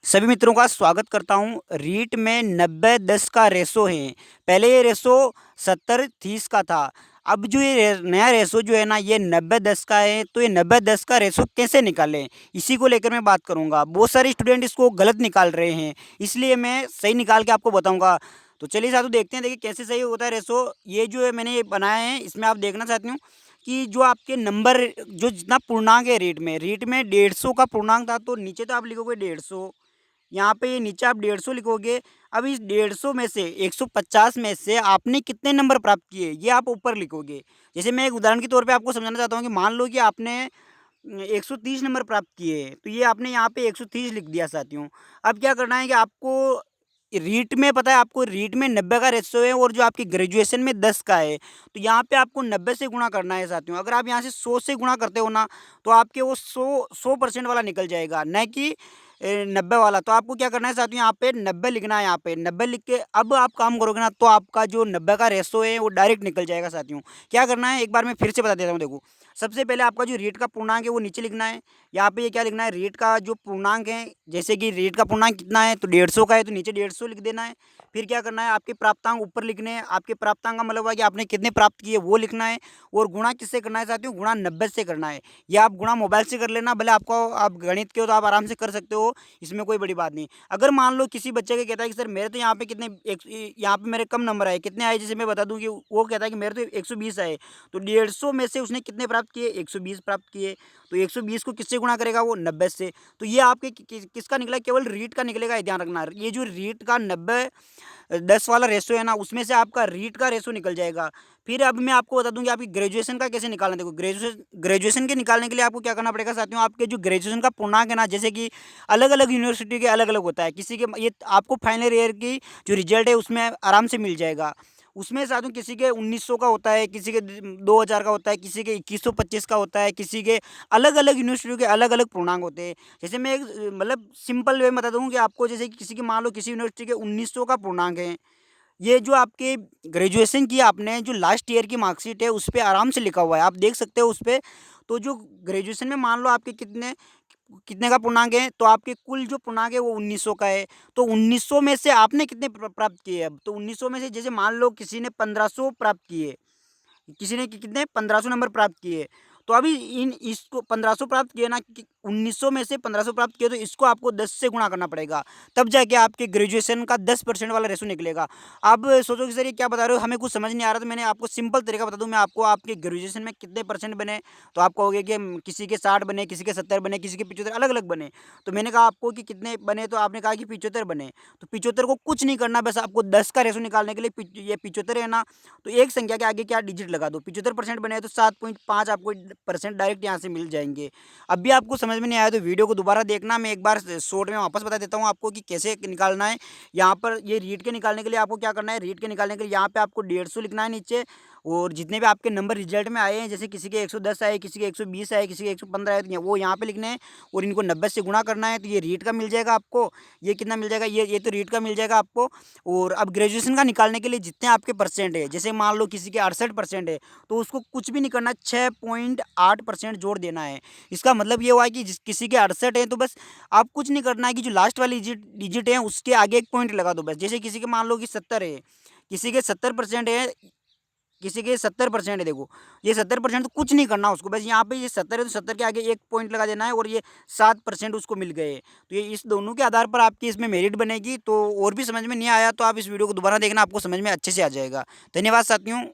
सभी मित्रों का स्वागत करता हूँ। रीट में 90-10 का रेशो है। पहले ये रेशो 70-30 का था। अब जो ये नया रेशो जो है ना, ये 90-10 का है। तो ये 90-10 का रेशो कैसे निकालें, इसी को लेकर मैं बात करूँगा। बहुत सारे स्टूडेंट इसको गलत निकाल रहे हैं, इसलिए मैं सही निकाल के आपको बताऊँगा। तो चलिए साथियों, देखते हैं देखिए कैसे सही होता है रेशो। ये जो है मैंने ये बनाया है, इसमें आप देखना चाहती हूँ कि जो आपके नंबर, जो जितना पूर्णांक है रीट में 150 का पूर्णांक था, तो नीचे तो आप लिखोगे 150। यहाँ पे ये नीचे आप 150 लिखोगे। अब इस 150 में से 150 में से आपने कितने नंबर प्राप्त किए, ये आप ऊपर लिखोगे। जैसे मैं एक उदाहरण के तौर पे आपको समझाना चाहता हूँ कि मान लो कि आपने 130 नंबर प्राप्त किए, तो ये आपने यहाँ पे 130 लिख दिया साथियों। अब क्या करना है कि आपको रीट में, पता है आपको, रीट में 90 का रेशियो है और जो आपकी ग्रेजुएशन में 10 का है। तो यहाँ पे आपको 90 से गुणा करना है साथियों। अगर आप यहाँ से 100 से गुणा करते हो ना, तो आपके वो 100% वाला निकल जाएगा, न कि 90 वाला। तो आपको क्या करना है साथियों, यहाँ पे 90 लिखना है। यहाँ पे 90 लिख के अब आप काम करोगे ना, तो आपका जो 90 का रेशो है वो डायरेक्ट निकल जाएगा साथियों। क्या करना है, एक बार मैं फिर से बता देता हूँ। देखो, सबसे पहले आपका जो रीट का पूर्णांक है वो नीचे लिखना है। यहाँ पे ये क्या लिखना है, रीट का जो पूर्णांक है, जैसे कि रीट का पूर्णांक कितना है, तो 150 का है, तो नीचे 150 लिख देना है। फिर क्या करना है, आपके प्राप्तांक ऊपर लिखने हैं। आपके प्राप्तांक का मतलब है कि आपने कितने प्राप्त किए वो लिखना है। और गुणा किससे करना है साथियों, गुणा 90 से करना है। या आप गुणा मोबाइल से कर लेना, भले आपको, आप गणित के हो तो आप आराम से कर सकते हो, इसमें कोई बड़ी बात नहीं। अगर मान लो किसी बच्चे का कहता है कि सर मेरे तो यहाँ पे कितने यहाँ पे मेरे कम नंबर आए, कितने आए, जैसे मैं बता दूं कि वो कहता है कि मेरे तो 120 आए। तो 150 में से उसने कितने प्राप्त किए, 120 प्राप्त किए। तो 120 को किससे गुणा करेगा, वो 90 से। तो ये आपके किसका निकला, केवल रीट का निकलेगा, ये ध्यान रखना। ये जो रीट का 90-10 वाला रेशो है ना, उसमें से आपका रीट का रेशो निकल जाएगा। फिर अब मैं आपको बता दूं कि आपकी ग्रेजुएशन का कैसे निकालना। देखो, ग्रेजुएशन के निकालने के लिए आपको क्या करना पड़ेगा साथियों, आपके जो ग्रेजुएशन का पूर्णांक है ना, जैसे कि अलग अलग यूनिवर्सिटी के अलग अलग होता है। किसी के ये आपको फाइनल ईयर की जो रिजल्ट है उसमें आराम से मिल जाएगा। उसमें साथियों किसी के 1900 का होता है, किसी के 2000 का होता है, किसी के 2125 का होता है, किसी के अलग अलग यूनिवर्सिटी के अलग अलग पूर्णांक होते हैं। जैसे मैं एक मतलब सिंपल वे में बता दूँ कि आपको, जैसे कि किसी के, मान लो किसी यूनिवर्सिटी के 1900 का पूर्णांक है। ये जो आपके ग्रेजुएशन की आपने जो लास्ट ईयर की मार्कशीट है, उस पे आराम से लिखा हुआ है, आप देख सकते हो उस पे। तो जो ग्रेजुएशन में मान लो आपके कितने कितने का पूर्णांक है, तो आपके कुल जो पूर्णांक है वो 1900 का है। तो 1900 में से आपने कितने प्राप्त किए। अब तो 1900 में से, जैसे मान लो किसी ने 1500 प्राप्त किए, किसी ने कितने 1500 नंबर प्राप्त किए। तो अभी इन इसको 1500 प्राप्त किए ना, 1900 में से 1500 प्राप्त किए, तो इसको आपको 10 से गुणा करना पड़ेगा। तब जाके आपके ग्रेजुएशन का 10% वाला रेशो निकलेगा। अब सोचो कि सर ये क्या बता रहे हो, हमें कुछ समझ नहीं आ रहा। तो मैंने आपको सिंपल तरीका बता दूं मैं आपको, आपके ग्रेजुएशन में कितने परसेंट बने। तो आप कहोगे कि किसी के 60 बने, किसी के 70 बने, किसी के 75, अलग अलग बने। तो मैंने कहा आपको कि कितने बने, तो आपने कहा कि 75 बने। तो 75 को कुछ नहीं करना, बस आपको 10 का रेशो निकालने के लिए, ये 75 है ना, तो एक संख्या के आगे क्या डिजिट लगा दो। 75% बने तो 7.5 आपको परसेंट डायरेक्ट यहाँ से मिल जाएंगे। अब भी आपको समझ में नहीं आया तो वीडियो को दोबारा देखना, मैं एक बार शॉर्ट में वापस बता देता हूँ आपको कि कैसे निकालना है। यहाँ पर ये रीट के निकालने के लिए आपको क्या करना है, रीट के निकालने के लिए यहाँ पे आपको 150 लिखना है नीचे। और जितने भी आपके नंबर रिजल्ट में आए हैं, जैसे किसी के 110 आए, किसी के 120 आए, किसी के 115 आए, तो वो यहाँ पे लिखने हैं। और इनको 90 से गुणा करना है, तो ये रीट का मिल जाएगा आपको। ये कितना मिल जाएगा, ये तो रीट का मिल जाएगा आपको। और अब ग्रेजुएशन का निकालने के लिए जितने आपके परसेंट है, जैसे मान लो किसी के 68% है, तो उसको कुछ भी नहीं करना, 6.8% जोड़ देना है। इसका मतलब ये हुआ है कि किसी के 68 है, तो बस आप कुछ नहीं करना है कि जो लास्ट वाली डिजिट डिजिट है उसके आगे एक पॉइंट लगा दो बस। जैसे किसी के मान लो कि 70 है, किसी के 70% है, किसी के 70% है। देखो, ये 70%, तो कुछ नहीं करना उसको, बस यहाँ पे ये 70 है तो 70 के आगे एक पॉइंट लगा देना है। और ये 7% उसको मिल गए। तो ये इस दोनों के आधार पर आपकी इसमें मेरिट बनेगी। तो और भी समझ में नहीं आया तो आप इस वीडियो को दोबारा देखना, आपको समझ में अच्छे से आ जाएगा। धन्यवाद साथियों।